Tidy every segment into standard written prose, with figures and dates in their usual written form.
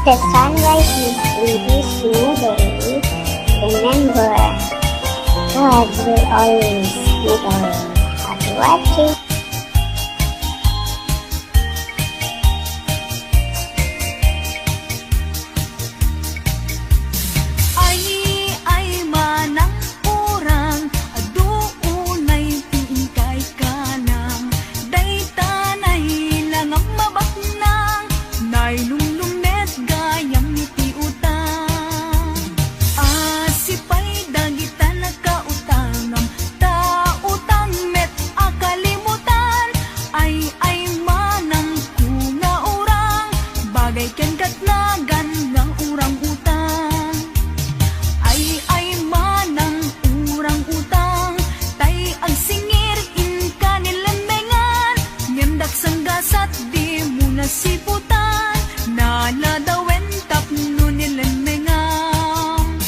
The sunrise is really soothing. Remember, God will always lead our way. Happy watching! Ay manang urang, aduunay tingkay kanang, daytanay lang ang mabaknang, nailulumet gayam iti utang. Asipay dagita nagkautangam, tautang met akalimutan, ay manang kunga urang, bagay ken katnagan ng urang utang. Ay manang urang utang, tay ang singir in kanilemengan, ngendak sanggasat di muna siputan, naladawen tapno nilemengan.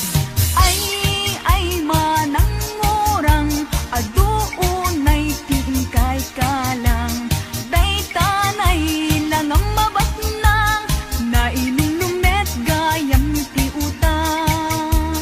Ay manang urang, aduunay tingkay kalang, daytanay lang ang mabatnang, nailulumet gayam ti utang.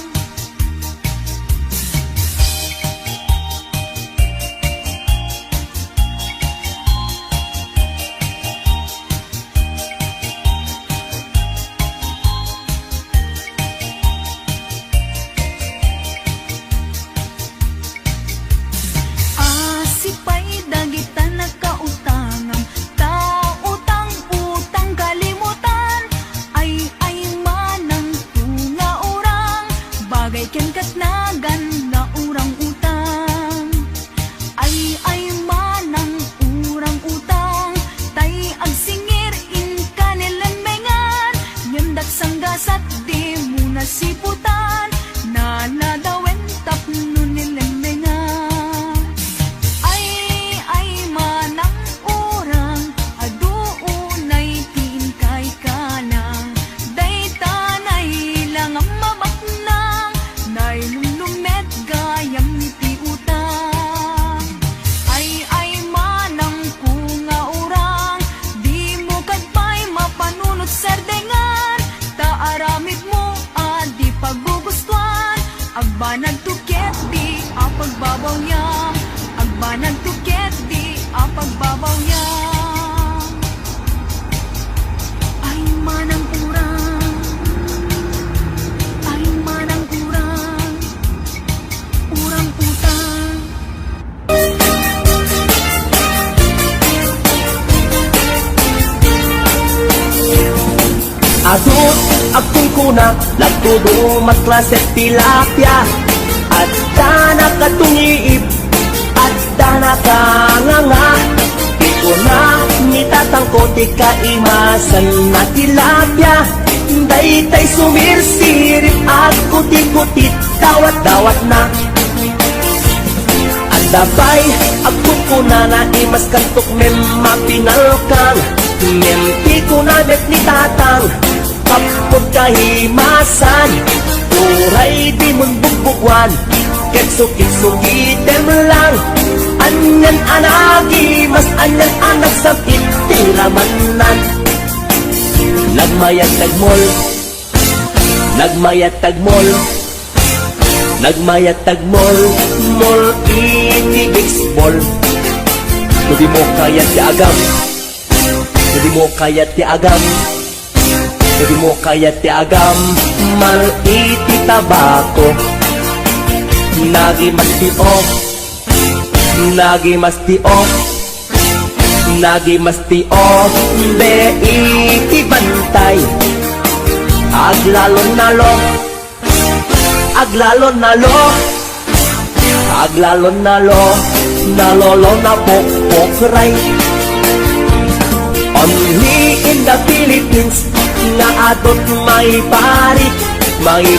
Asipay dagita nagkautangam, tautang utang kalimutan, ay manang tunga urang, bagay ken katnagan na urang utang. Ay manang urang utang, tay agsingir in kanilemengan, ngendak sanggasat di muna siputan, naladawen tapno nilemengan. Ay manang urang, aduunay tingkay kanang, daytanay lang ang mabaknang, nailulumet gayam ti utang. Ay manang kunga urang, di mo kadpay mapanunot serdengan, taaramid mo di paggugustuhan, agbanag tuket di apagbabaw niyam, agbanag tuket di apagbabaw niyam. Ay manang urang, ay manang urang, urang utang. Adut akong kuna, lagtudo matklaset tilapia, at dana katungiib, at dana kanganga. Di ko na nitatangko ti kaimasan na tilapia, daytay sumirsirip at kuti-kutit, dawat-dawat na. At dabay akong kuna na imas kantok mem mapinalkang, mem ti kuna met ni tatang, kapod kahimasan, uray di mon bugbugwan, ketsukit-sukitem lang, anyan anagi, mas anyan anak sa titiramanan. Nagmayat tagmol, nagmayat tagmol, nagmayat tagmol, mol iti baseball. Kung di mo kaya ti agam, kung di mo kaya ti agam, kung di mo kaya ti agam, mal iti tabako. Nagi mas ti off, nagi mas ti off, nagi mas ti off, be iti bantay. Aglalon nalo, aglalon nalo, aglalon nalo, nalolo na pokpokray. Only in the Philippines, nga adot may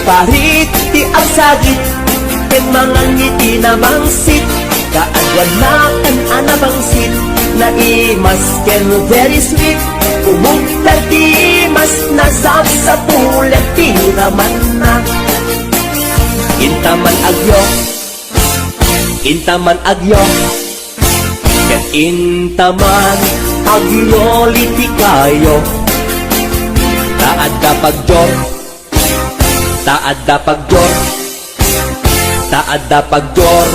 parit ti agsagit, ken mga ngiti na mangsit, kaadwan na kan anabangsit, na imas ken very sweet, umugtar ti mas nasab sa pulet ti raman na. Intaman agyo, intaman agyo, ket intaman agloliti kayo. Taad da pagjor, taad da pagjor, taad da pagjor,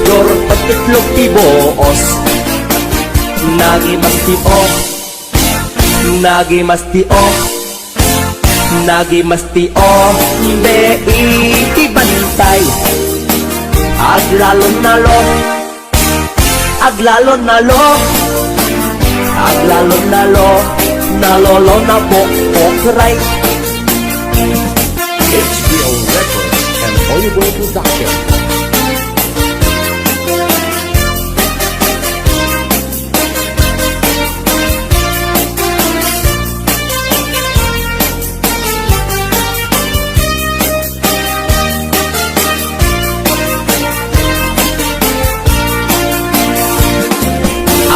jor pagkitlog tiboos. Nagi mas tio, nagi mas tio, nagi mas tio, be iti bantay. Aglalon nalo, aglalon nalo, aglalon nalo, nalolo na pokray. HBO Records and Hollywood Production.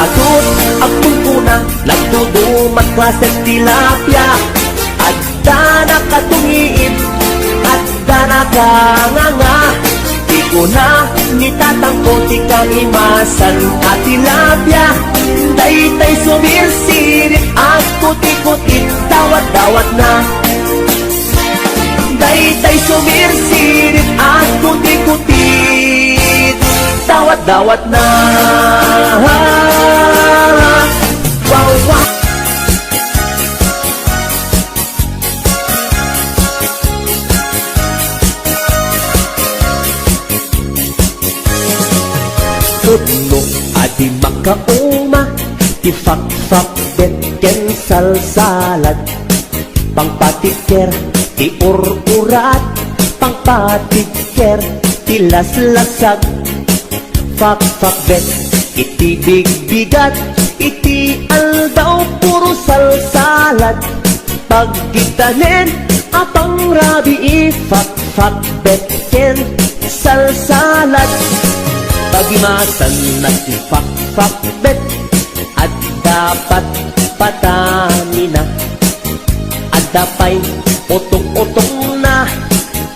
Atut akong kuna nagtudumat ka sa tilapia. Adda na katungiin, adda na kanganga. Di ko na nitatangko, di kang imasan at tilapia. Daytay sumirsirit, at kuti-kutit, dawat-dawat na. Daytay sumirsirit, at kuti-kutit, dawat-dawat na. Wow, wow. Tudno adi makauma, ifak-fak betken salsalat. Pangpatiker, iur-urat, pangpatiker, tilas-lasag. Fak-fak bet, iti big-bigat, iti aldaw puro salsalat. Pagkitanin, apang rabi ifak-fak betken salsalat. Pagimasan na ifak-fak bet, at dapat patamina. Adda pa'y utong-utong na,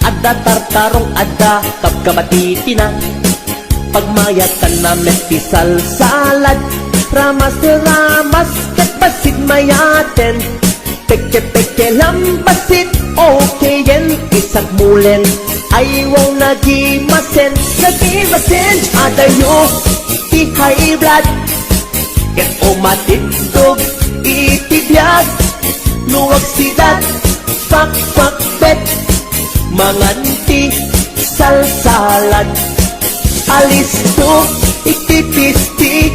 adda tartarong, adda kapkabatiti na. Pagmayatan na meti salsalad, ramas-ramas ket basit mayaten. Peke-peke lambasit, okay yen, isak mulen. Ayaw nagimasen, nagimasen. Adayo, ti high blood, ket umatitog, itibiyag. Luwag sidat, fak-fak bet, manganti salsalad. Alisto, itipisti,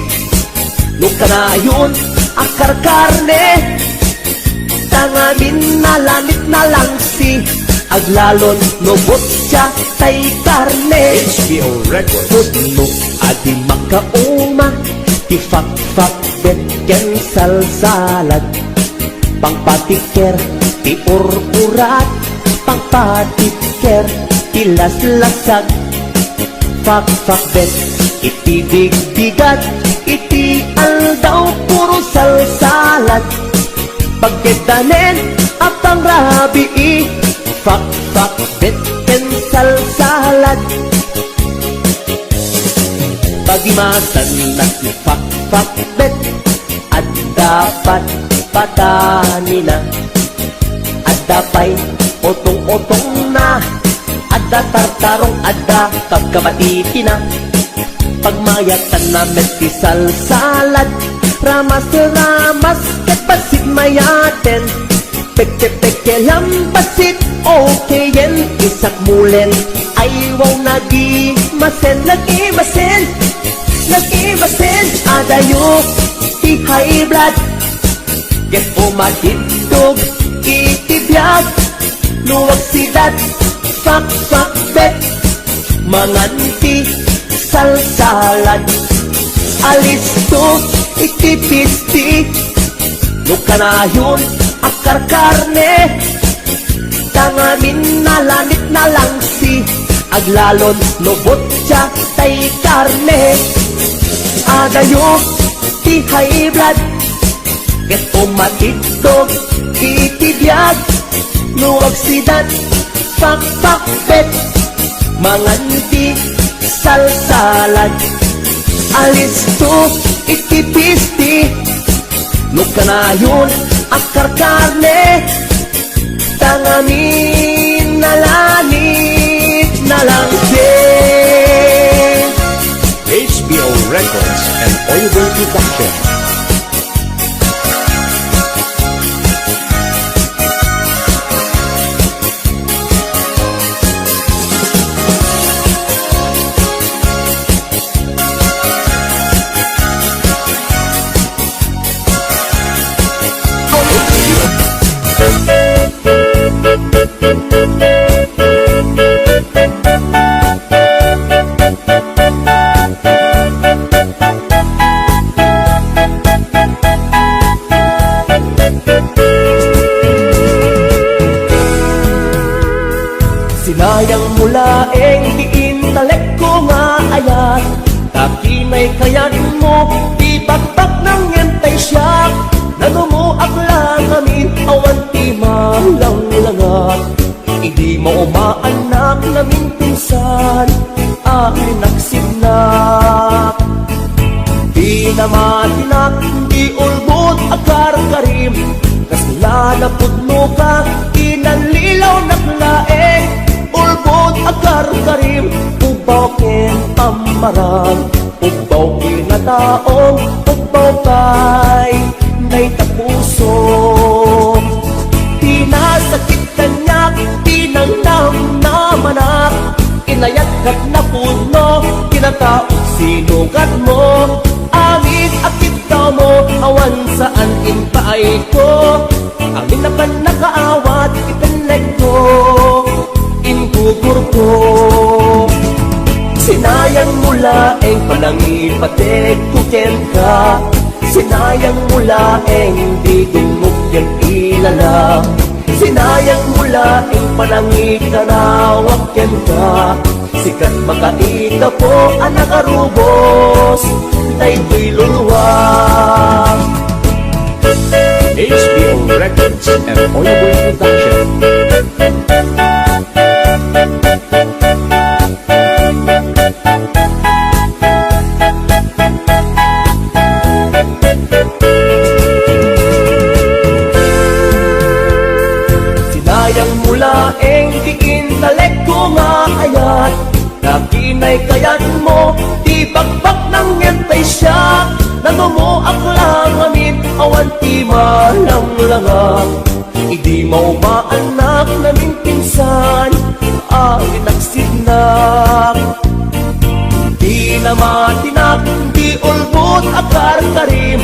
lukanayon, akar karne. Tangamin na lamit na lang si aglalon, nobot siya tay karne. HBO Records. Tudno adi makauma, tifak-fak betken salsalat. Pangpatiker, iur-urat, pangpatiker, tilas-lasag. Fak-fak bet, iti big-bigat, iti aldaw puro salsalat. Pagkedanen, apang rabi fak-fak betken salsalat. Pagimasan na fak-fak bet, at dapat patanina. Adda pa'y otong-otong na, adda tartarong, adda kapkabatiti na. Pagmayatan na meti salsalad, ramas-ramas ket basit mayaten. Peke-peke lambasit, okay yen, isak mulen. Ayaw nagimasen, nagimasen, nagimasen. Adayo, ti high blood, ket umatitog, itibiyag. Luwag sidat, fak-fak bet, manganti salsalad. Alisto, itipisti, lukanayon, akar karne. Tangamin na lamit na lang si aglalon, nobot siya tay karne. Adayo, ti high blood, ket umatitog, itibiyag. Luwag sidat, fak-fak bet, manganti salsalad. Alisto, itipisti, lukanayon, akar karne. tangamin nalanit na lang din. HBO Records and Oliver Production. Sinayang mula diintalek ko nga ayat. Takinay kayat mo, di bakbak ng yentay siya. Nagumuak lang kami, awan ti malang langat. Hindi mo umaanak namin pinsan, akin nagsignak. Di na matinak, di ulbot akar karim. Kasla na pudno ka, inanlilaw naklaeng. Ulbot akar karim, ubaw ken pamaran. Ubaw kinataong, ubaw kay nay tapuso. Pinasakit kanyak, pinangdam na manak. Inayat kat na puno, kinataong sinugat mo. Amin akit daw mo, awan saan inpaay ko. Amin na pa nakaawat, itanleg ko, ingugur ko. Sinayang mula palangin patek kuken ka. Sinayang mula di dumukyan ilala. Sinayang mula panangin kanawak yan ka. Sikat makaita po anak arubos, tay ko'y luluwag. HBO Records and Oliver Production. Sinayang mula diintalek ko nga ayat. Nakinay kayat mo, di bakbak ng yentay siya. Nagumuak lang amin, awan ti malang langang. Hindi mo maanak namin pinsan, akin nagsignak. Di na matinak, di ulbot akar karim.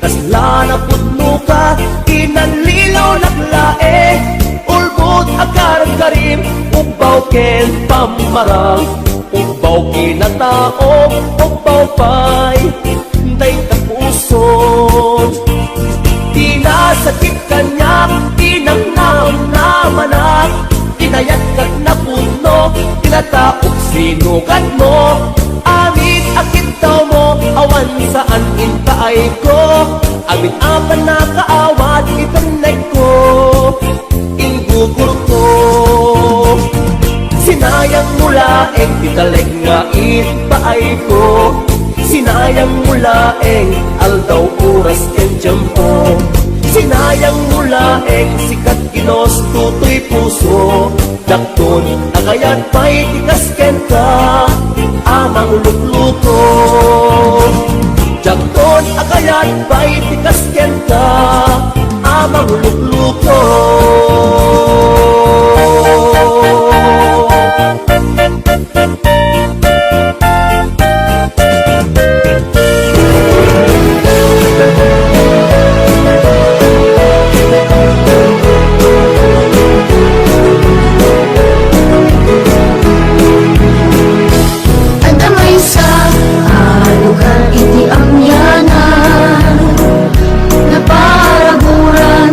Kasla na pudno ka, inanlilaw naklae. Ulbot akar karim, ubaw ken pamarang. Ubaw kinataong, ubaw pa'y day tapuson. Tinasakit kanyak, tinangnam na manak. Tinayat kat na puno, tinataok sinugat mo. Amit akit daw mo, awan saan inpaay ko. Amit apan na kaawat, itaneg ko, ingugur ko. Sinayang mula titaleg nga itpaay ko. Sinayang mula aldaw oras ken tiyempo. Sinayang mula sikat ginos tutoy puso. Dakton nagayat pa'y tikas ken ka, amang lukluko. Dakton agayat pa'y tikas ken ka, amang lukluko. Na paraguran,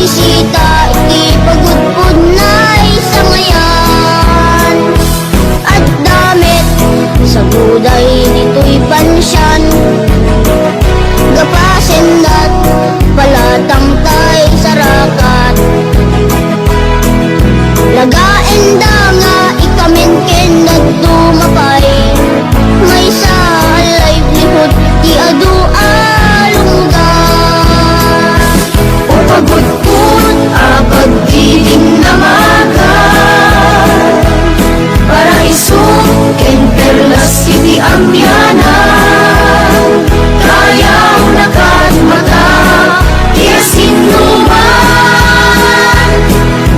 bisita, iti pagudpud na sa ngayan. At damit sa buday nito'y pansyan, gapasendat palatang tay sarakat. Lagaen da nga ikamenken na dumapay, may sa livelihood ti adu alunggan. O pagudpud pagdiling na magan, para isong ken perlas iti amyanan, kayaw na kadmata tiyasin numan,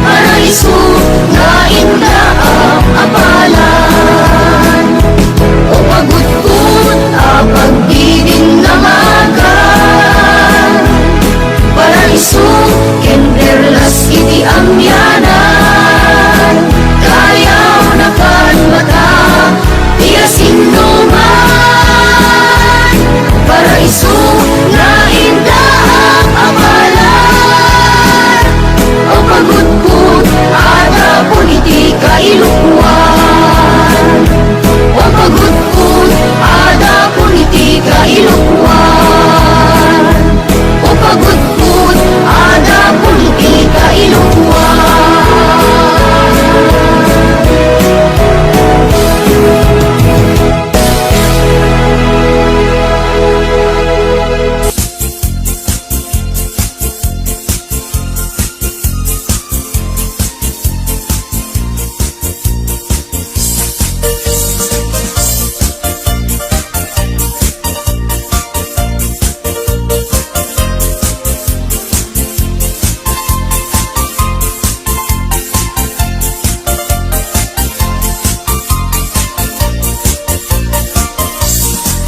para isong nga inda apalan. O pagudpud pagdiling na magan, para isong ken perlas iti amyanan, kayaw na kadmata tiyasin numan, para isong nga inda apalan. O pagudpud ada politika ilukwan, o pagudpud ada politika ilukwan, o pagudpud ada politika ilukwan.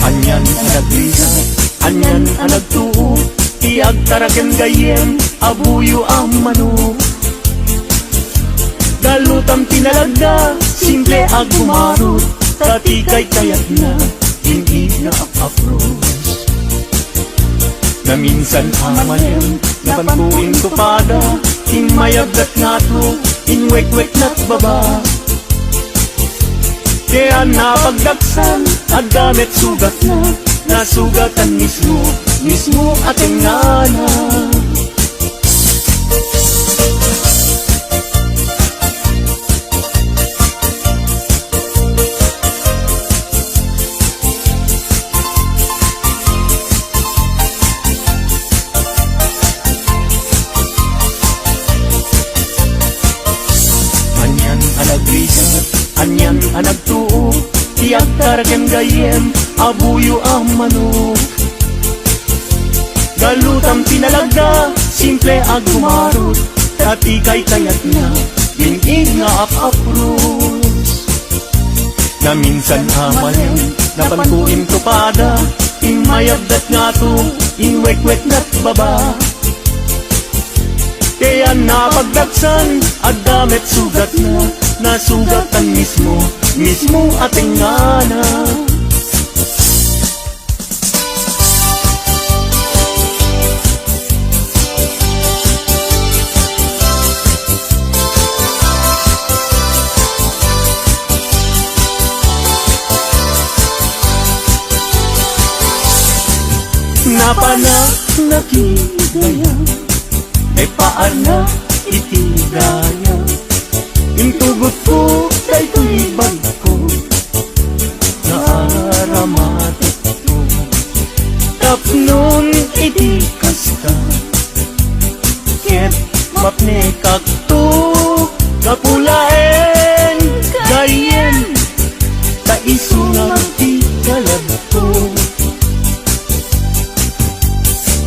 Anyan ang nagbigat, anyan ang nagtuo, tiyag taraken gayem, abuyo ang manok. Galutam tinalagda, simple ag gumarot, tatikay kayat na, hindi na apapros. Na minsan amalem, napantuin tupada, inmayagdat nga to, inwek-wek na't baba. Kaya napagdaksan, at gamit sugat na, nasugatan mismo ating ngana. Anyan ang nagbigat, anyan ang nagtuo, tiyag taraken gayem, abuyo ang manok. Galutam tinalagda, simple ag gumarot, tatikay kayat na, ingig nga apapros. Na minsan amalem, napantuin tupada, inmayagdat nga to, inwek-wek na't baba. Kaya napagdaksan, at gamit sugat na, nasugatan mismo ating ngana. Napana nakigaya, ay paana itigaya. Intugot ko, daytoy bag ko, naaramatik ko. Tapnon iti kasta, ket mapnekak to, kapulaen gayen, taisunag ti kalagto.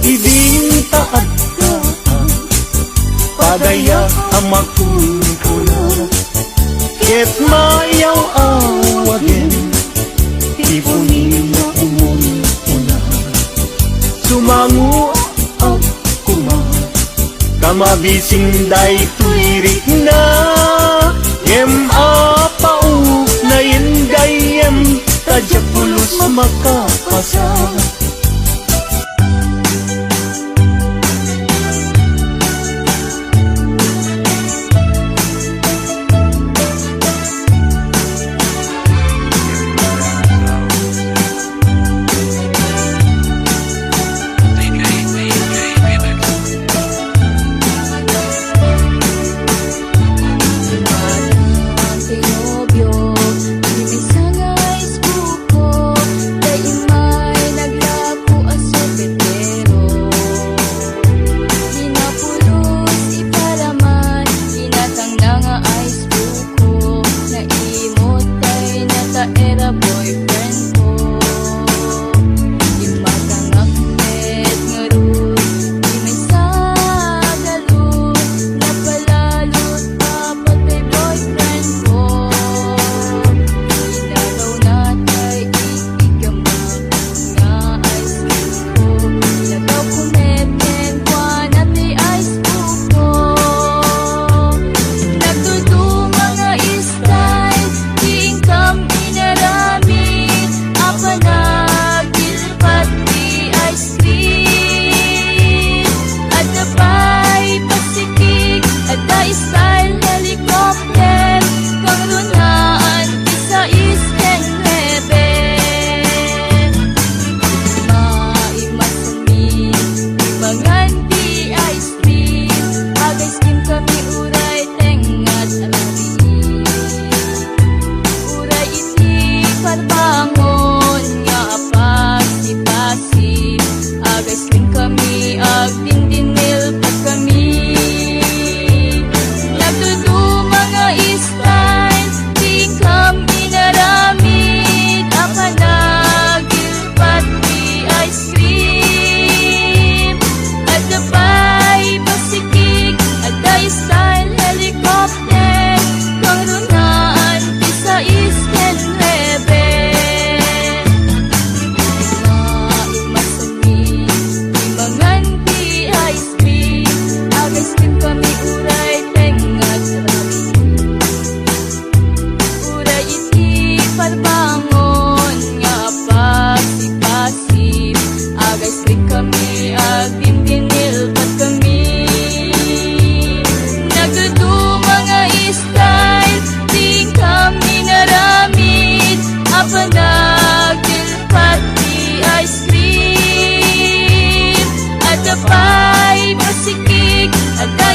Ibintaad ka, padaya ang makunkuna, ket mayaw awagin, tipunin na umunkuna. Sumangu at kuma, kamabising day tuirik na, yem apau na yendayem, tajapulos makapasa.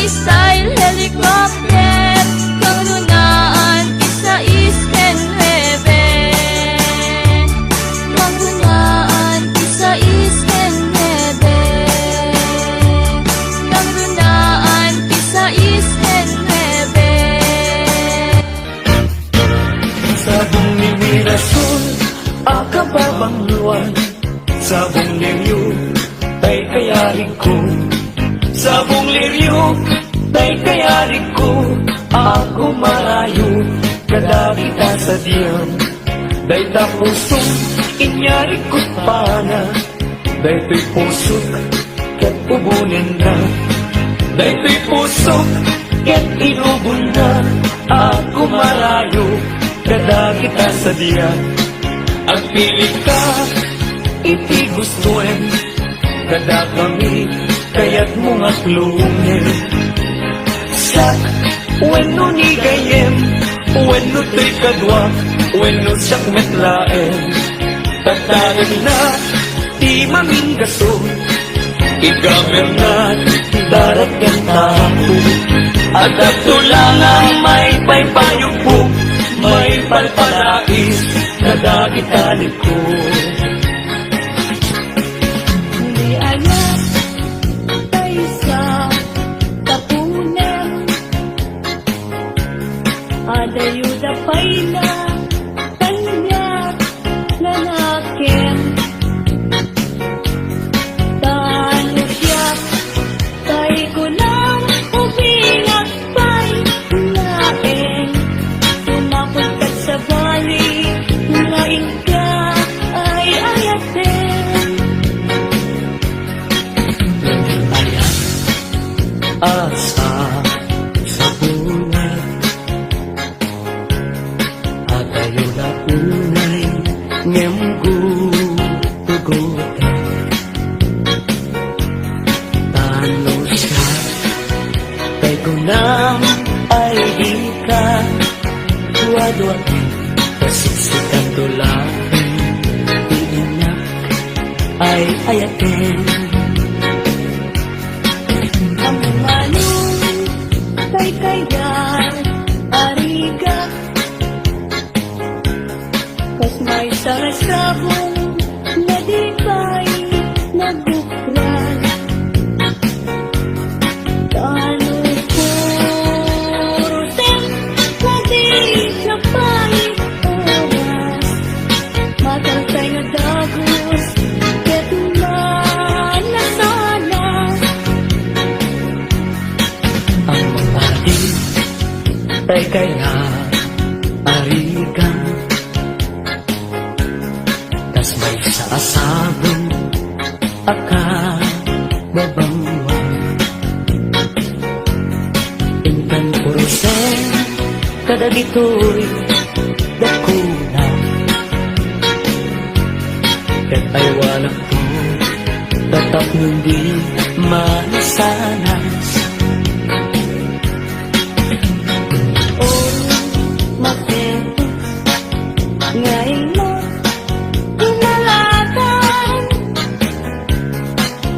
style helicopter kang runaan isa isken hebe kang runaan isa isken hebe kang runaan isa isken hebe Sabong ni Mirasol, akababang luwan. Sabong liryo, tay kayarin ko. Sabong liryo, tay kayarin ko. Ako marayo, kada kita sa diyan. Day tapusong, inyari ko pana. Day to'y pusok, kat ubunin na. Day to'y pusok, kat inubon na. Ako marayo, kada kita sa diyan. Ang pili ka, iti gustuin. Kada kami, kaya't mga klungin. Sa weno ni gayem, weno to'y kadwa, weno siyak metlaen. Tatagan na, di maminggaso, igamer na, darat kang tapo. At ato lang ang may paypayong po, may palpalais, kada kita ko. May anak tayo sa tapunan adayuda pa'y na kanya lalaking tano siya tayo ko lang ubingat pa'y laing sumapuntat sa bali laing ka ay ayatin Asa sa buhay at ayo na unay ngem gugutan tano siya kay kunam ay di ka duwa-duwa pasiksikan dulain iinak ay ayatin ang manong kay kayar ariga kas may sarasabong na di ba'y nagukran tano purutin na di siya ba'y oras matantay na dagos ketuman na sana ang mga di tay kaya ariga tas may sa asabong akababangwa intan purusen kada dito'y dakuna kat ay walang to tatap nung di masanas ngayon mo inalatan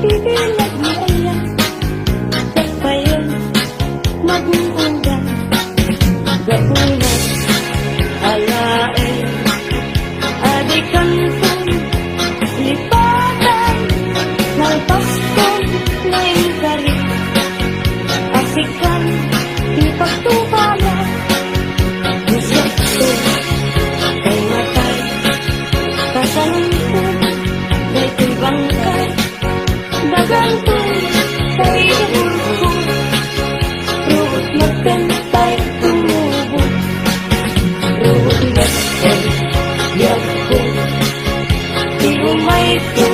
ibilag mo ayan pagpayan mag-uundan gapunan alain adikan kong lipatan nalpaskong ngayon karit asikan ipagtubalan Nisakto kay matay kasalungkot kay ko'y bangkay dagantoy kay nabulkot ruot magkantay tumubot ruot nagkay yagko di umay ko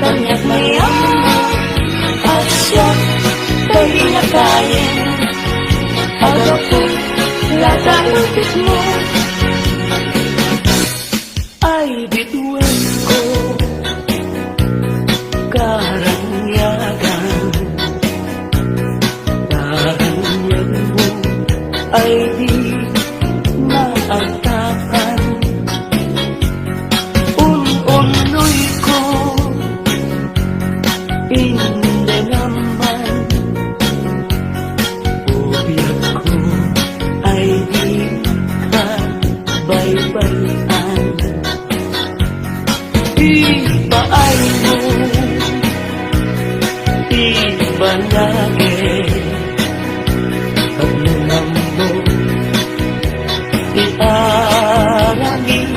kanyak mayaman at siya kay nakayin agapo latalupit mo ay bituin ko karanyagan karanyan mo ay di maatakan unoy ko hindi naman lalaki pag numambo iarangin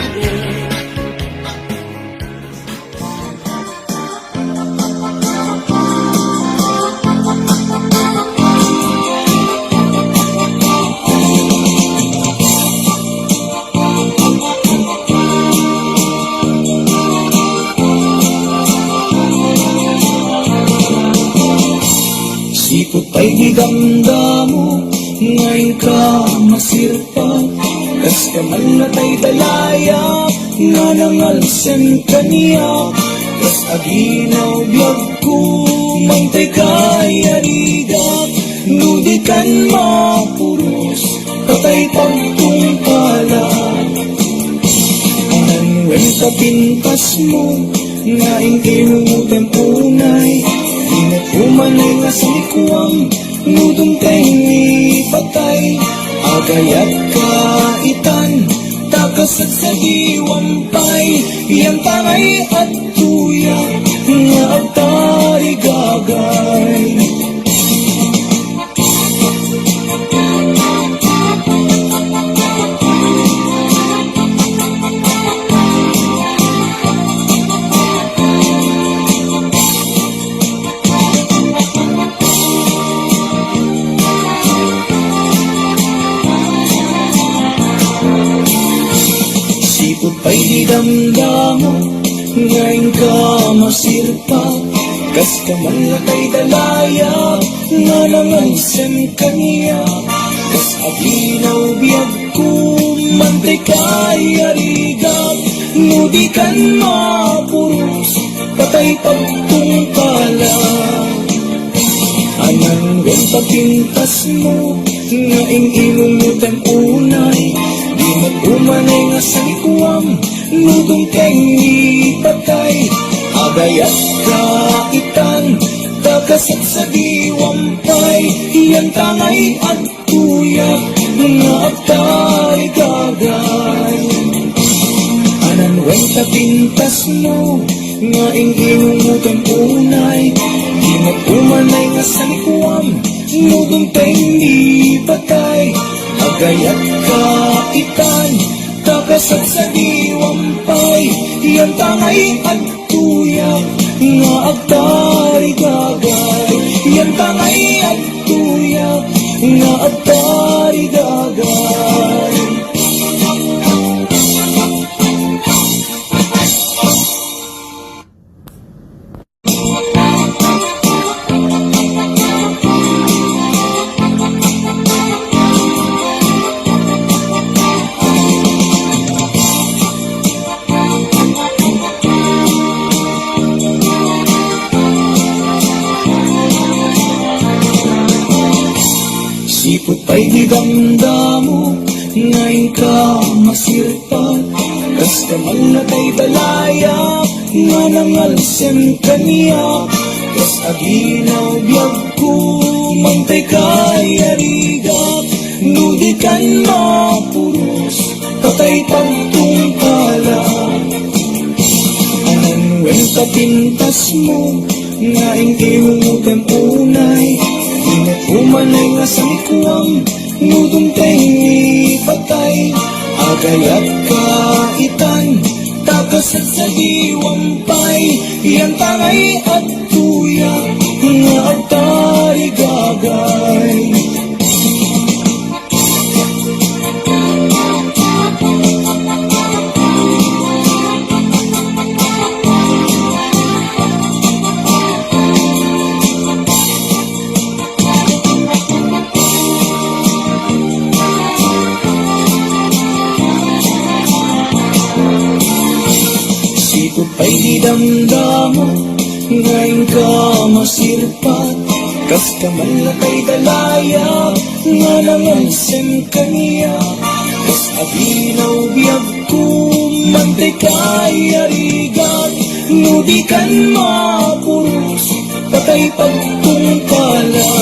Sipot ay di damdamo, ngayon ka masirpa. Kas kaman na tay dalaya, nga nangalsan kaniya. Kas aginaw biyag ko, mangtay kay arigat. Nudikan mapuros, patay pagtungkala. Ananwen ka pintas mo, nga inkinutem unay. Umanay nga sa likuang, nudong tengi patay. Agayat kaitan, takasat sa diwampay. Yang tangay at tuya, nga agtari gagay. Sipot pa'y di damdamo, ngayon ka masirpa. Kas kamalakay dalaya, nga nangalsan kaniya. Kas aginaw biyag ko, mantay kay arigat. Nudikan mapuros, patay pagtungkala. Ananggan papintas mo, nga inilumutan unay. Di mag-umanay nga sa likuam, nudong tengi patay. Agayat kaitan, takasat sa diwampay. Iyan tangay at tuyak, nga agtay gagay. Ananwen tapintas mo, nga inilumutan unay. Di mag-umanay nga sa likuam, nudong tengi patay. Agayat kaitan, takasat sa diwampay. Iyan tangay at tuyak, nga agtari gagay. Iyan tangay at tuyak, nga agtari gagay. Sipot pa'y di damdamo, ngayon ka masirpa. Kas kaman na tay dalaya, nga nangalsan kaniya. Kas aginaw biyag ko, mantay kay arigat. Nudikan mapuros, patay pagtungkala. Ananwen ka pintas mo, nga inilumutan unay. Umanay nga sa likuang, nudong tengi patay. Agayat kaitan, takasat sa diwampay. Iyan tangay at tuyak, nga agtari gagay. Sipot pa'y di damdamo, ngayon ka masirpa. Kas kamalakay dalaya, nga nangalsan kaniya. Kas aginaw biyag ko, mantay kay arigat. Nudikan mapuros, patay pagtungkala.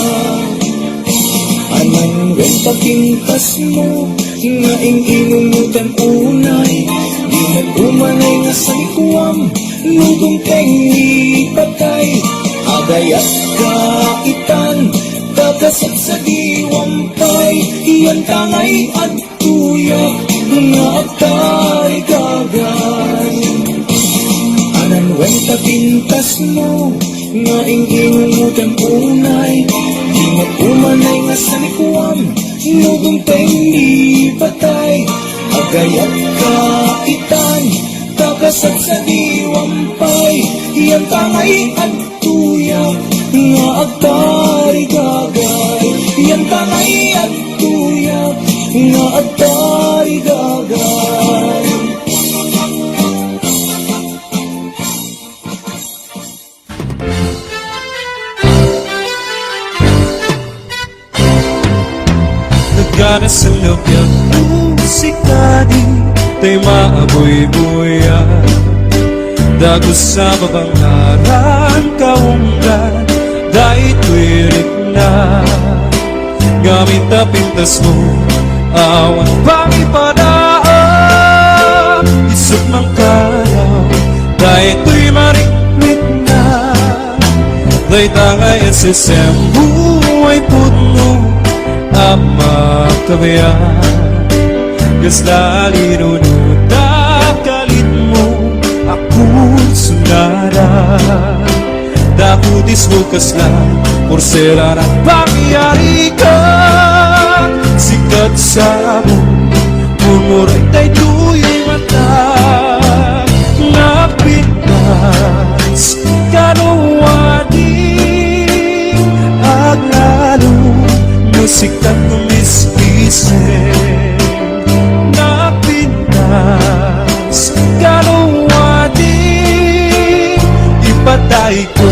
Ananggan papintas mo, nga inilumutan unay. Di nag-umanay nga sa likuam, nudong tengi patay. Agayat kaitan kakasat sa diwampay, iyan tangay at tuyak nga agtay gagay. Anan wenta pintas mo nga ingingumutan unay, di nga umanay nga sanikuam nugumpay ni patay. Agayat kaitan kakasat sa diwampay, iyan tangay at tuyak nga agtay gagay. Iyan tangay at tuyak nga agtay gagay. Nagana sa loob musika di tay maaboy-boya, dagos sa babangaran kaunggan, dahil tuwirik na gamit na pintas mo, awan pang ipadaan, isip mang kalaw, dahil tuy mariklik na, dahil tangay ang sisem buhay puno, ama kabayan. Gaslali nunod kalit mo ako sunara, dakutis mo kaslan porsera ng pangyari ka. Sikat sa mo mumuray tay tuyo'y mata, napintas kanuwadi aglalo musikat kumispise. Ipatay ko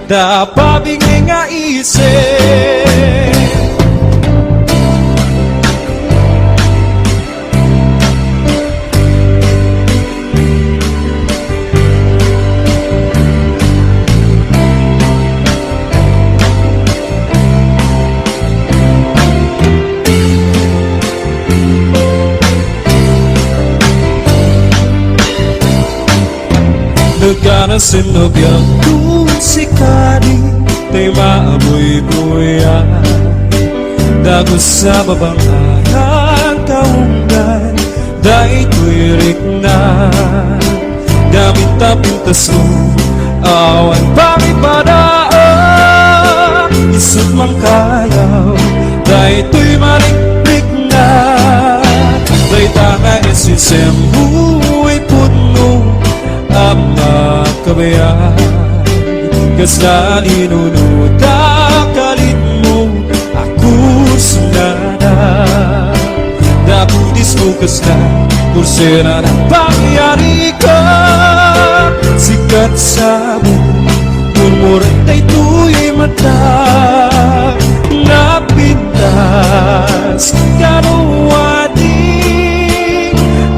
dapat nga isip. Nagana sinobyan kung si Kani tay maaboy-boya, dagos sa babangaran kaunggan, dahil tuwirik na gamit na pintas mo, awan pang ipadaan, isip mang kayaw, dahil tuy mariklik na, dahil tangay isisem buhay puno, ama kabayan. Gaslali nunod kalit mo ako sunada, dakutis mo kaslan kursera ng pangyari ka. Sikat sa mo murmuray tay tuyo'y mata, napintas kanuwadi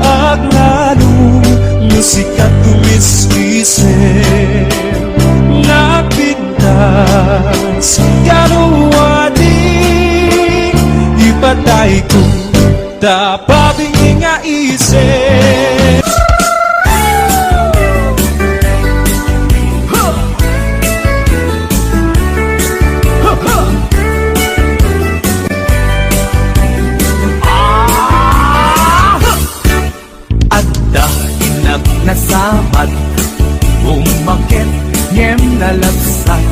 aglalo musikat kumiswisip. Napintas kanuwadi ipatay ko dapat nga isip. Adda inag nasabat umakit ngem nalabsat,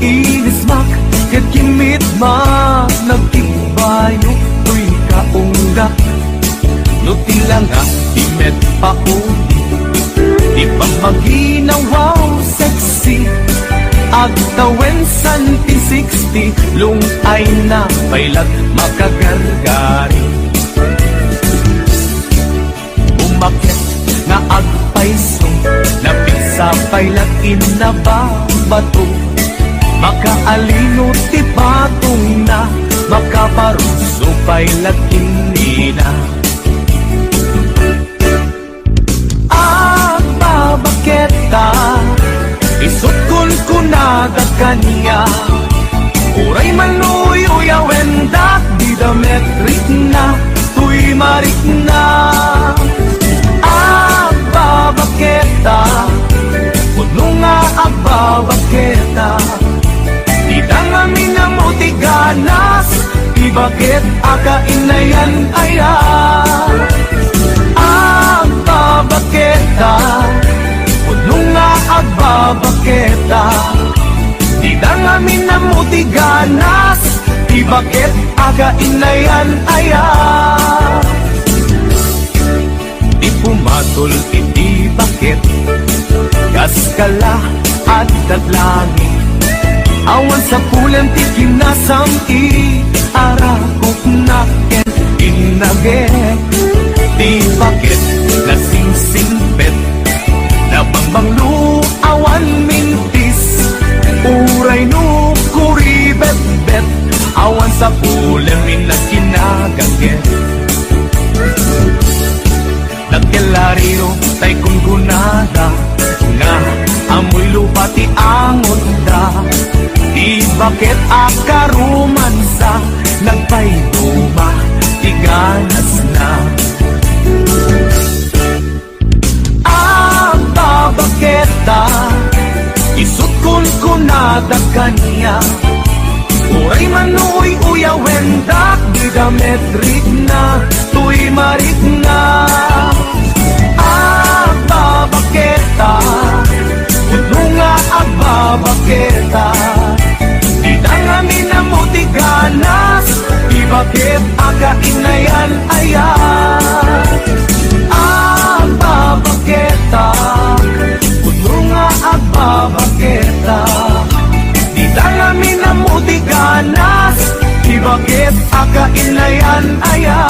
inismak ket kimit mak nagtibayo tuy kaungga, nutilanga imet pauni di pa maginawaw sexy, agtawen santi 60 lungay na pailag makagargari. Umakit nga agpaiso napisa pailag inababato, makaalino ti patong na makaparuso pailag inina. Agbabaketa isot kun kunada kanya, uray maluyo wendak di dametrik na tuy marik na. Agbabaketa puno nga agbabaketa, di bakit akainayan aya agbabaketa puno nga agbabaketa di dangamin na muti ganas di bakit akainayan aya di pumatol iti bakit kaskala at dadlangin awan sa pulang ti kinasam arakok na ken inaget di bakit nasingsingpet nabangbanglu awan mintis uray no kuribet-bet awan sa pulang minagkinagaget nagkelariro tay kung gunada na amoy lupa ti angon da di bakit akarumansa nagpayduma ti ganas na babaketa isut kun kunada kanya uray manuy uyawendak di dametrik na tuy marik na babaketa puno nga agbabaketa di dangamin na muti ganas di bakit akainayan aya agbabaketa puno nga agbabaketa di dangamin na muti ganas di bakit akainayan aya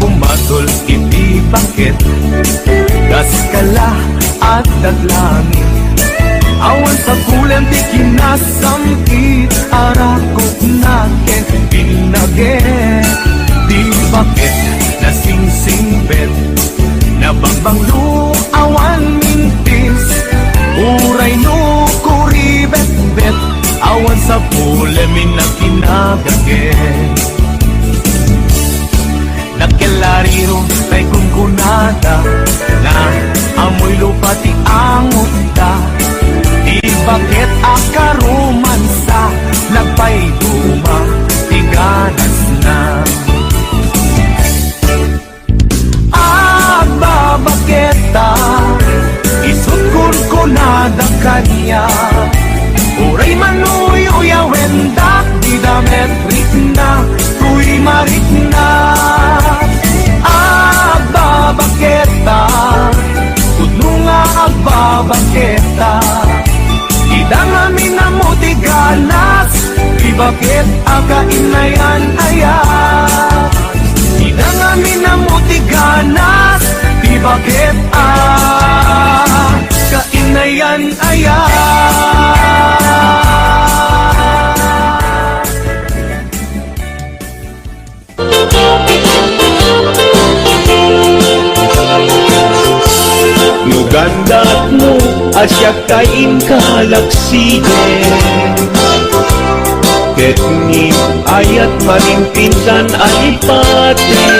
pumatol iti bakit kaskala at daglangin awan sa kulang ti kinasamkit arakok natin pinaget di bakit nasingsingpet nabangbanglu awan mintis uray no kuribet-bet awan sa pulamin na kinagaget nagkelariro tay kung kunada na amoy lupa ti angot da di bakit akarumansa nagpayduma ti ganas na agbabaketa isut kun kunada kanya uray manuy uyawendak di dametrik na tuy marik na agbabaketa puno nga agbabaketa di dangamin na muti ganas di bakit akainayan aya di dangamin na muti ganas di bakit akainayan aya Nugandat mo asyak kain kalaksiden ket ni ayat marimpinsan alipaten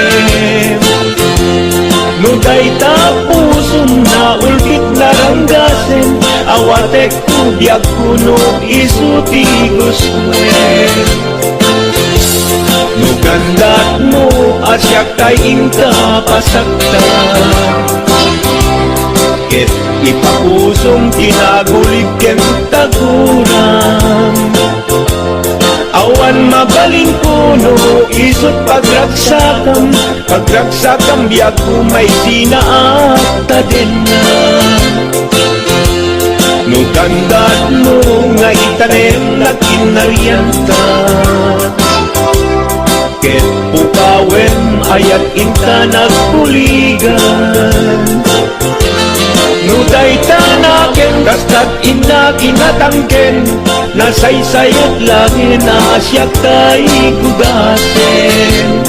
Nuday tapusum na ulkit naranggasen awatek kudiak kuno isuti guswen Nugandat mo asyak kain kapasaktan ket ipapusong tinagulig ken tagunan awan mabalin kuno isut pagragsakam biag kumay sinaakta din na nugandat mo nga itanem na kinarianta ket pukawen ayat inta nagpuligan Nuday tanaken kastat ina kinatangken nasaysayot lagi na asyak tay kugasen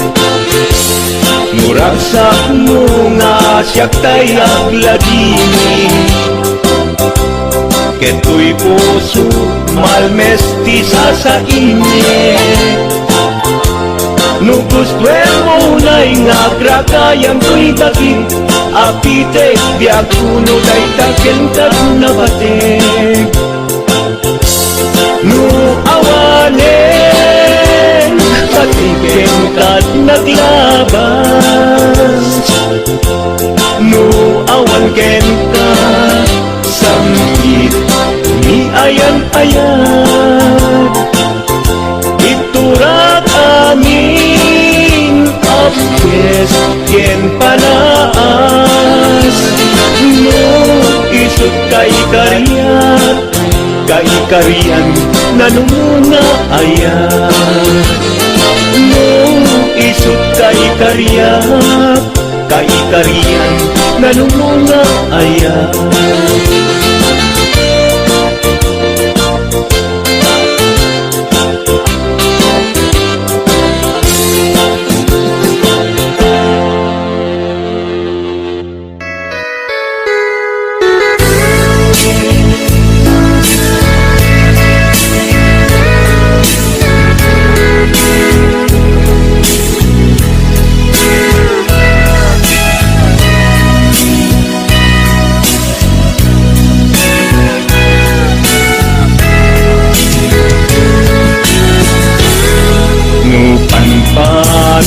Muragsak mo nga asyak tay agladini Keto'y puso, malmestisa sa init. No gusto mo na'y ngagragayang ko'y daging, apite biag kuno day tagentag na batik. No awanen, patigentag naglabas. No awan genta, samkit ni ayan-ayan. Iturak amin, apes ken panaas. No isut kay kariyan nanumuna ayan. No isut kay kariyan nanumuna ayan.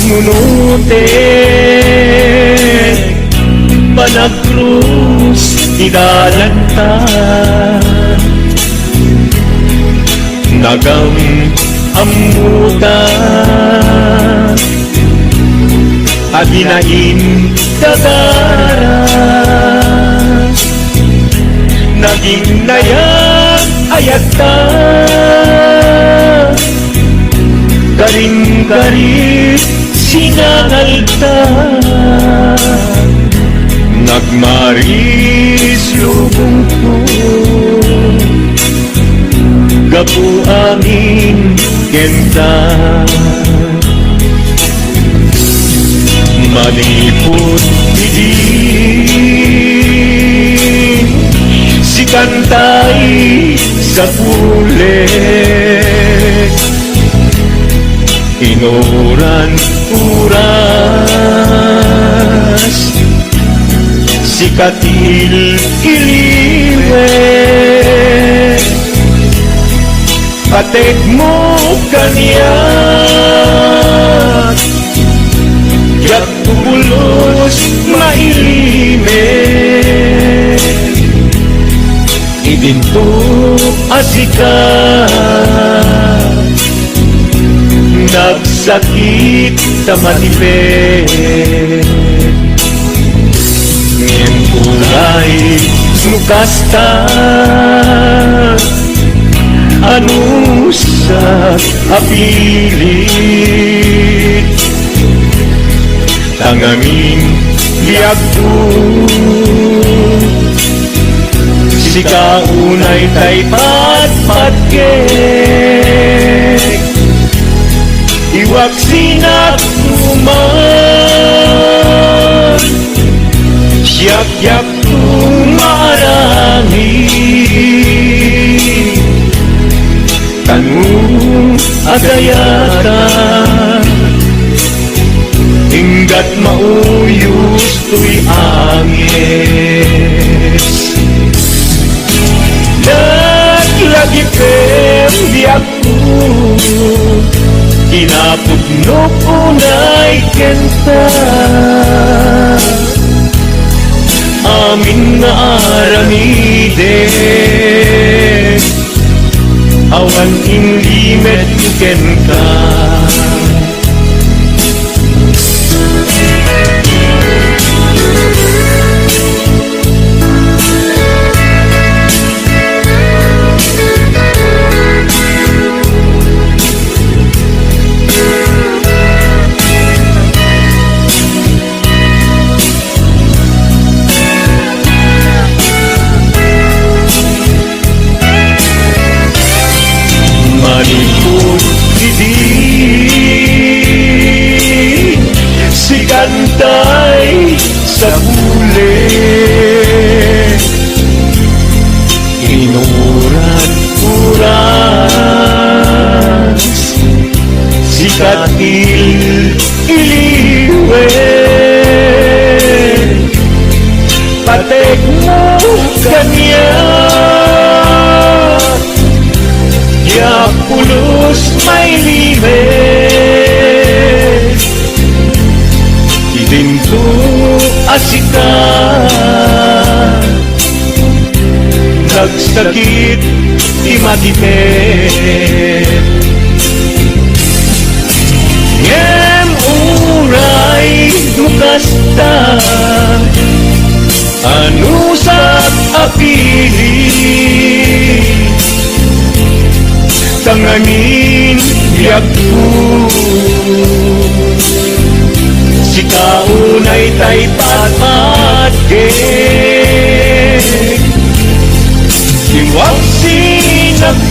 Nunute Panagkrus Idalanta Nagam amuta Aginain Dagara Naging nayak ayata Garing-garing sinangalta Nagmaris lubong ko Gapu amin genta Manipot idin Si kantay sa kulit Inoran uras Sikatil iliwe Patek mo kaniyat Yak tubulos mailime Idinto asikat Nagsakit sa manipet Ngayon kulay mukasta Ano sa apilit Tangamin liag ko Sikaunay tay patpatgek Iwag sinak tuman Siyak-yak tumarangi Tanong agayata Hinggat mauyos tuy angis Naglagi pem diak ko Kinapugno ko na'y kenta Amin na aramide Awan inlimet kenta Manipur, hindi pulos may limes Idinto asika Nagsakit imagitet Ngem uray dukasta Anusak apili Tanganin biyagku Si kaunay tay patmatke Iwag sinagtuman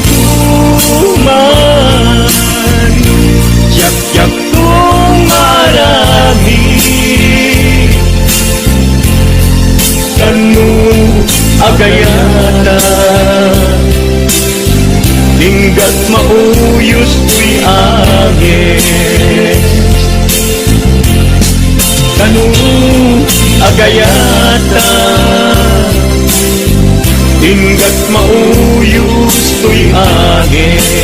Yak-yak kong marami Kanu agayata Linggat mauyos tuy angin Kanu agayata Linggat mauyos tuy angin